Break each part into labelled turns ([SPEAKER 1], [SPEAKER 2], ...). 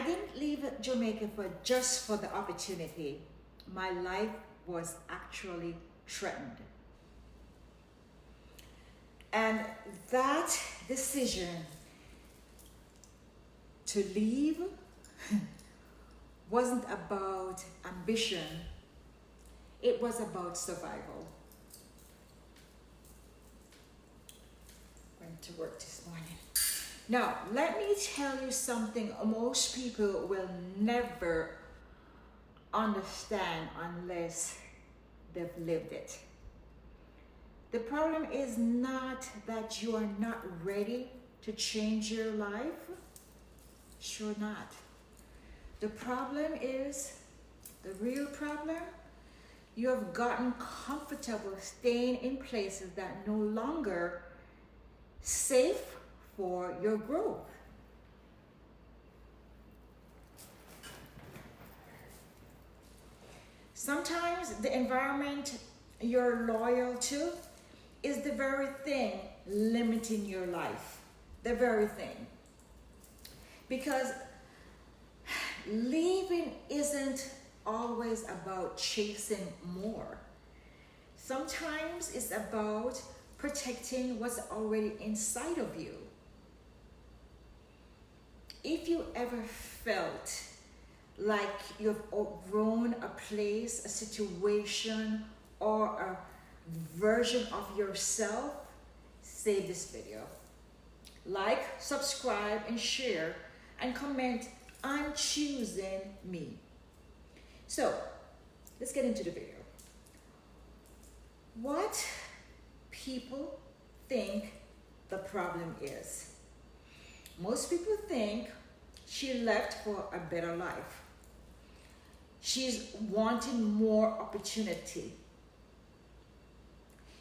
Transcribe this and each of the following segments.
[SPEAKER 1] didn't leave Jamaica for the opportunity. My life was actually threatened. And that decision to leave wasn't about ambition, it was about survival. Went to work this morning. Now, let me tell you something most people will never understand unless they've lived it. The problem is not that you are not ready to change your life. Sure not. The problem is, the real problem, you have gotten comfortable staying in places that no longer safe for your growth. Sometimes the environment you're loyal to is the very thing limiting your life. The very thing. Because leaving isn't always about chasing more. Sometimes it's about protecting what's already inside of you. If you ever felt like you've outgrown a place, a situation, or a version of yourself, save this video. Like, subscribe, and share, and comment, I'm choosing me. So, let's get into the video. What people think the problem is. Most people think she left for a better life. She's wanting more opportunity.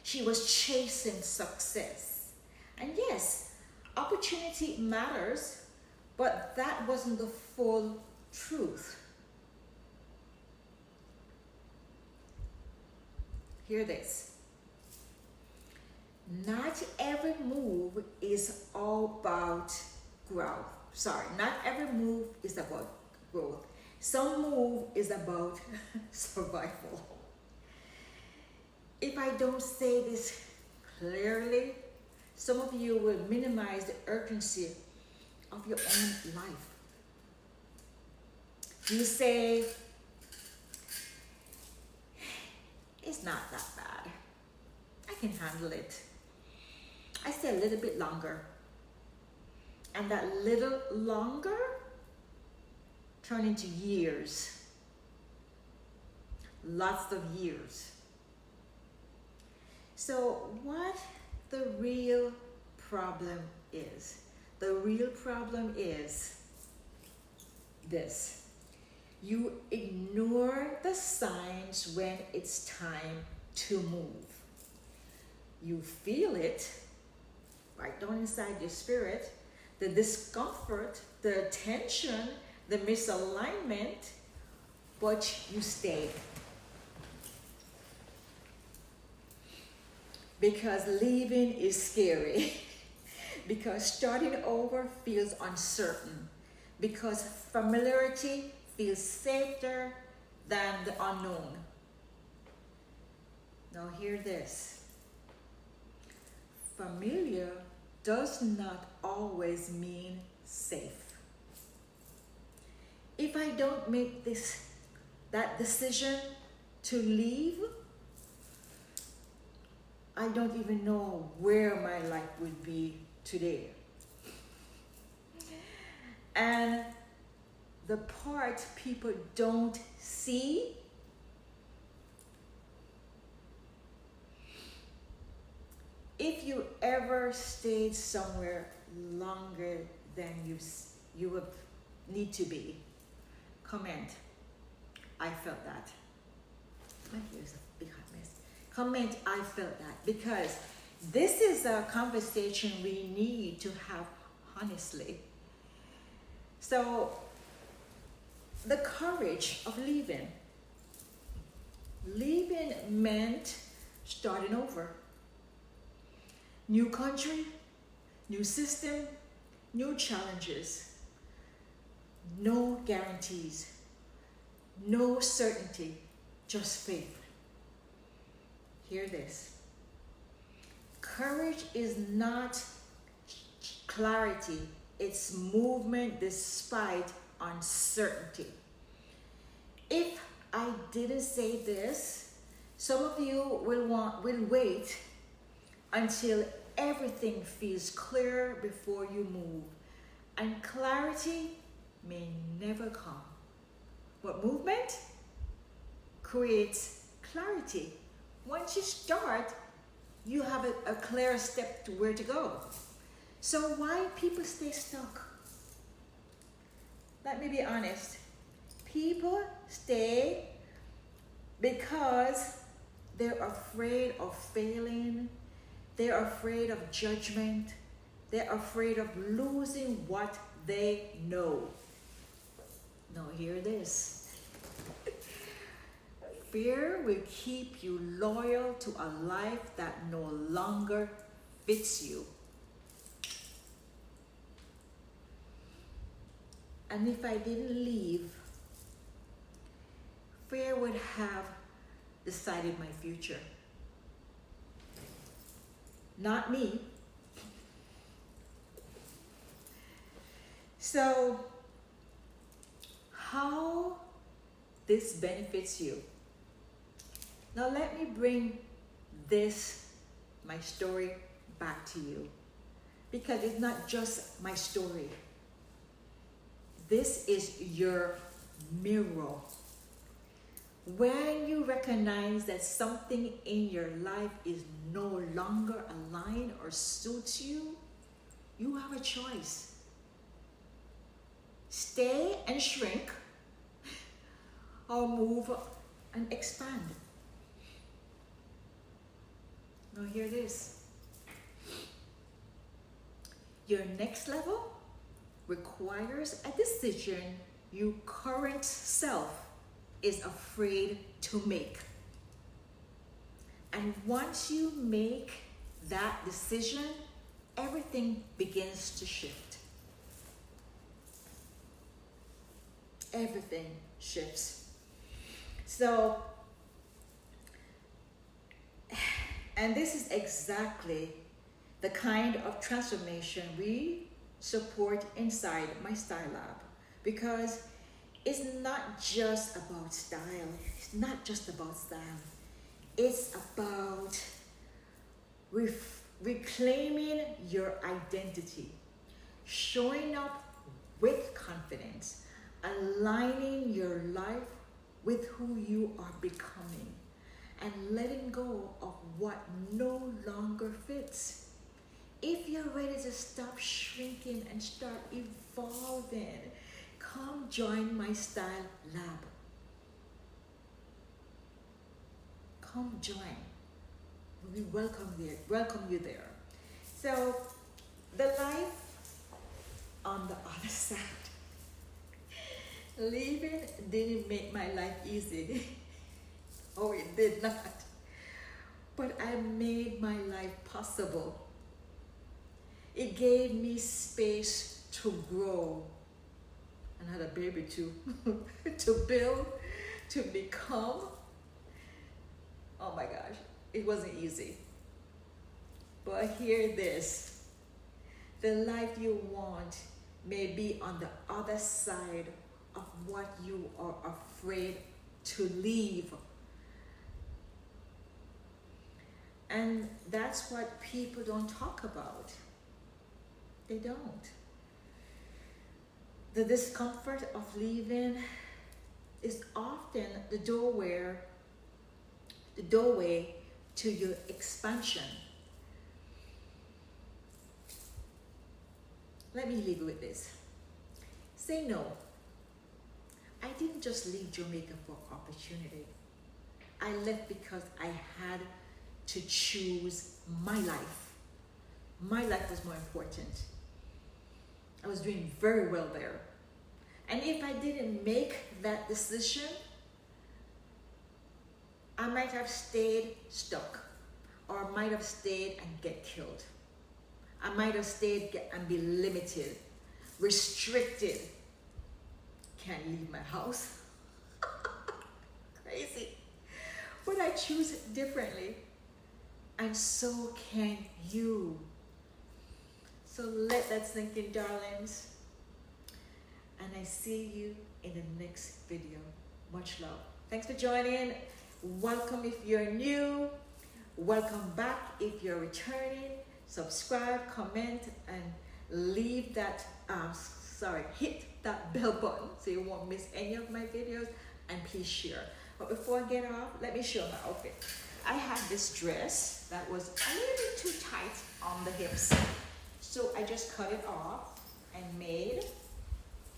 [SPEAKER 1] She was chasing success. And yes, opportunity matters, but that wasn't the full truth. Hear this. Not every move is all about growth. Not every move is about growth. Some move is about survival. If I don't say this clearly, some of you will minimize the urgency of your own life. You say, it's not that bad. I can handle it. I stay a little bit longer. And that little longer turn into years. Lots of years. So what the real problem is? The real problem is this. You ignore the signs when it's time to move. You feel it right down inside your spirit, the discomfort, the tension, the misalignment, but you stay. Because leaving is scary. Because starting over feels uncertain. Because familiarity feels safer than the unknown. Now hear this. Familiar does not always mean safe. If I don't make that decision to leave, I don't even know where my life would be today. And the part people don't see if you ever stayed somewhere longer than you would need to be, comment, I felt that. My hair's a big hot mess. Comment, I felt that, because this is a conversation we need to have honestly. So, the courage of leaving. Leaving meant starting over. New country, new system, new challenges. No guarantees, no certainty, just faith. Hear this. Courage is not clarity, it's movement despite uncertainty. If I didn't say this, some of you will wait until everything feels clear before you move, and clarity may never come. But movement creates clarity. Once you start, you have a clear step to where to go. So why people stay stuck? Let me be honest. People stay because they're afraid of failing. They're afraid of judgment. They're afraid of losing what they know. Now hear this. Fear will keep you loyal to a life that no longer fits you. And if I didn't leave, fear would have decided my future. Not me. So, how this benefits you? Now let me bring my story back to you, because it's not just my story. This is your mirror. When you recognize that something in your life is no longer aligned or suits you, you have a choice. Stay and shrink, or move and expand. Now hear this. Your next level requires a decision your current self is afraid to make. And once you make that decision, everything begins to shift. Everything shifts. So, and this is exactly the kind of transformation we support inside my Style Lab, because it's not just about style. It's not just about style. It's about reclaiming your identity, showing up with confidence, aligning your life with who you are becoming, and letting go of what no longer fits. If you're ready to stop shrinking and start evolving, come join my Style Lab. Come join. We welcome you there. So, the life on the other side. Leaving didn't make my life easy. Oh, it did not. But I made my life possible. It gave me space to grow. And had a baby to build, to become. Oh my gosh, it wasn't easy. But hear this. The life you want may be on the other side of what you are afraid to leave. And that's what people don't talk about. They don't. The discomfort of leaving is often the doorway to your expansion. Let me leave you with this. Say no. I didn't just leave Jamaica for opportunity. I left because I had to choose my life. My life was more important. I was doing very well there. And if I didn't make that decision, I might have stayed stuck, or might have stayed and get killed. I might have stayed and be limited, restricted, can't leave my house. Crazy. But I choose it differently. And so can you. So let that sink in, darlings. And I see you in the next video. Much love. Thanks for joining. Welcome if you're new. Welcome back if you're returning. Subscribe, comment, and leave that, hit that bell button so you won't miss any of my videos, and please share. But before I get off, let me show my outfit. I had this dress that was a little bit too tight on the hips. So I just cut it off and made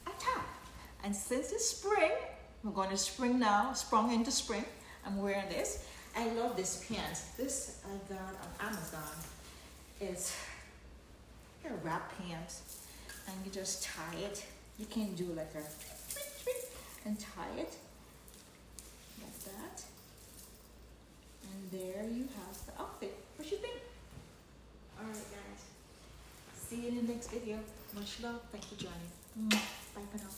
[SPEAKER 1] a top. And since it's spring, we're going to spring now, sprung into spring. I'm wearing this. I love this pants. This I got on Amazon. It's a wrap pants. And you just tie it. You can do like a and tie it like that. And there you have the outfit. What you think? Alright guys. See you in the next video. Much love. Thank you for joining. Bye for now.